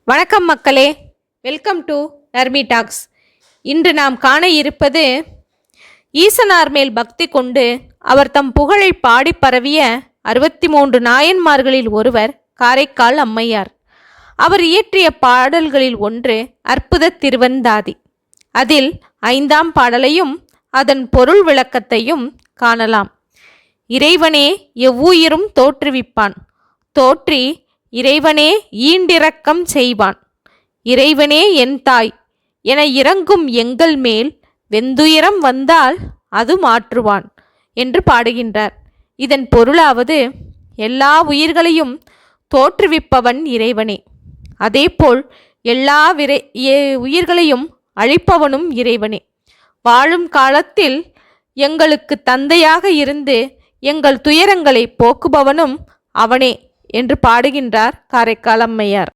வணக்கம் மக்களே, welcome to Narmi tax. இன்று நாம் காண இருப்பது ஈசனார் மேல் பக்தி கொண்டு அவர் தம் புகழை பாடி பரவிய 63 நாயன்மார்களில் ஒருவர் காரைக்கால் அம்மையார். அவர் இயற்றிய பாடல்களில் ஒன்று அற்புத திருவந்தாதி. அதில் 5ஆம் பாடலையும் அதன் பொருள் விளக்கத்தையும் காணலாம். இறைவனே எவ்வுயிரும் தோற்றுவிப்பான், தோற்றி இறைவனே ஈண்டிரக்கம் செய்வான். இறைவனே என் தாய் என இறங்கும் எங்கள் மேல் வெந்துயரம் வந்தால் அது மாற்றுவான் என்று பாடுகின்றார். இதன் பொருளாவது, எல்லா உயிர்களையும் தோற்றுவிப்பவன் இறைவனே, அதேபோல் எல்லா உயிர்களையும் அழிப்பவனும் இறைவனே. வாழும் காலத்தில் எங்களுக்கு தந்தையாக இருந்து எங்கள் துயரங்களை போக்குபவனும் அவனே என்று பாடுகின்றார் காரைக்கால் அம்மையார்.